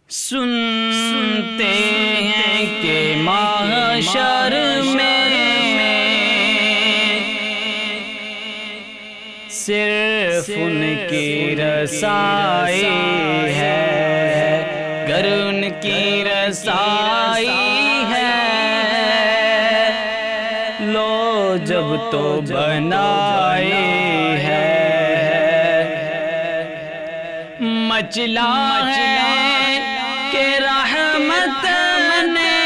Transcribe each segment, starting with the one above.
سنتے ہیں کہ محشر میں صرف ان کی رسائی ہے، گر ان کی رسائی ہے، لو جب تو بنائی ہے، مچلا ہے کہ رحمت نے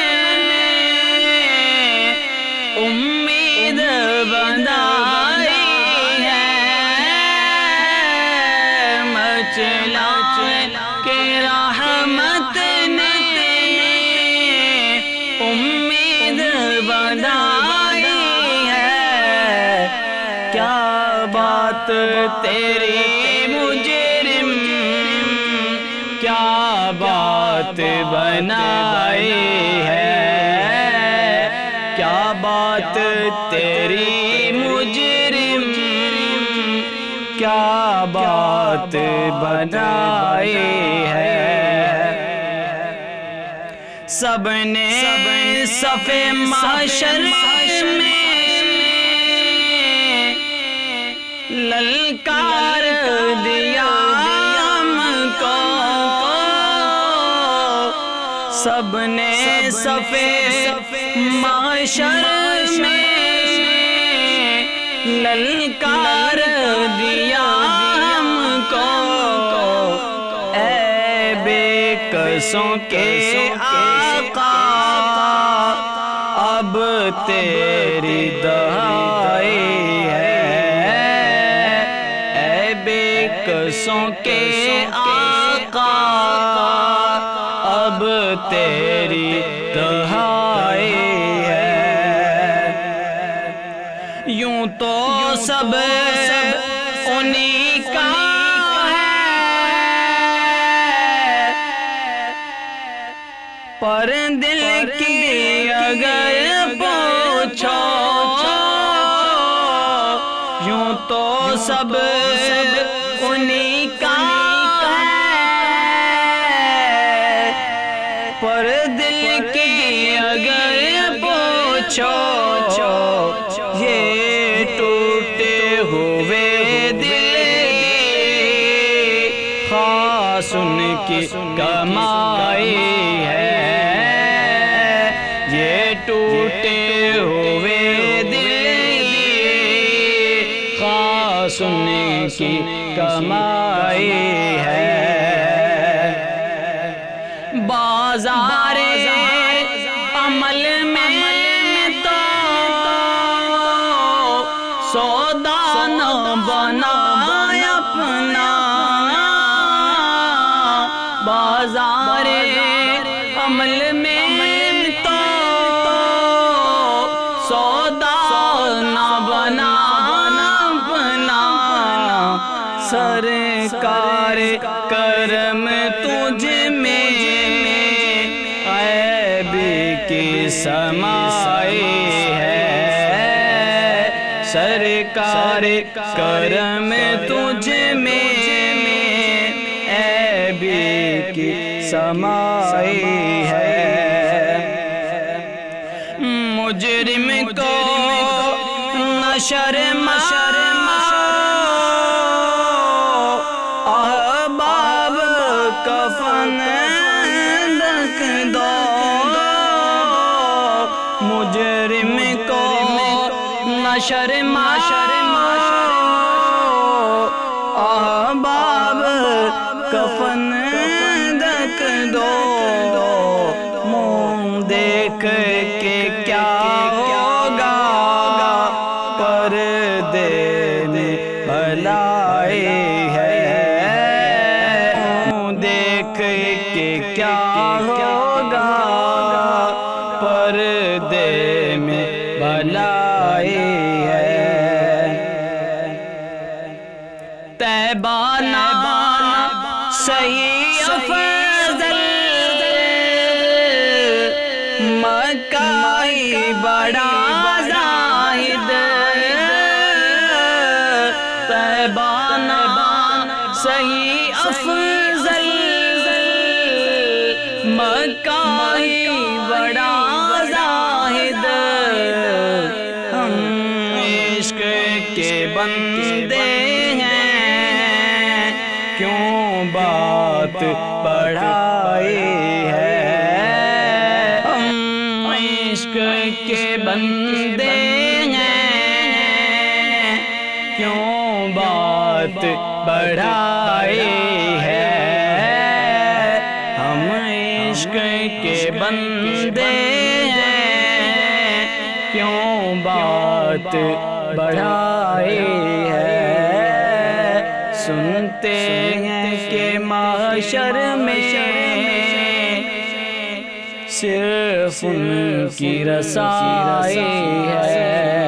امید بندائی ہے، مچلا کہ رحمت نے امید بندائی ہے، کیا بات تیری مجرم کیا بات بنائی ہے، کیا بات تیری مجرم کیا بات بنائی ہے، سب نے صف محشر میں للکار دیا ہم کو، سب نے صف محشر میں للکار دیا ہم کو، اے بے کسوں کے آقا اب تیری دہائی ہے، اے بے کسوں کے آقا اب تیری دہائی ہے، یوں تو سب انہی کا ہے، پر دل کی اگر پوچھو یوں تو سب انہی کا پر دل کی اگر پوچھو یہ ٹوٹے ہوئے دل خاص ان کی کمائی ہے، یہ ٹوٹے ہوئے دل خاص ان کی کمائی ہے، بازار عمل میں تو سودا نہ بنا اپنا، بازار عمل میں تو سودا نہ بنا اپنا، سرکار کرم تجھ میں عیب کی سمائی ہے، سرکار کرم تجھ میں عیب کی سمائی ہے، مجرم کو نشر احباب کفن رکھ دو، مجرم کو نشر احباب کفن رکھ دو، منہ دیکھ کے کیا ہوگا پردے میں بھلائی ہے، منہ دیکھ کے کیا ہوگا پردے میں بھلائی ہے، طیبہ صحیح افضل مکہ بڑا زاہد، طیبہ صحیح افضل مکہ ہی بڑا زاہد، ہم عشق کے بندے ہیں، کیوں بات بڑھائی ہے؟ ہم عشق کے بندے ہیں، کیوں بات بڑھائی ہے؟ ہم عشق کے بندے ہیں، کیوں بات بڑھائی ہے؟ سنتے ہیں کہ محشر میں صرف ان کی رسائی ہے،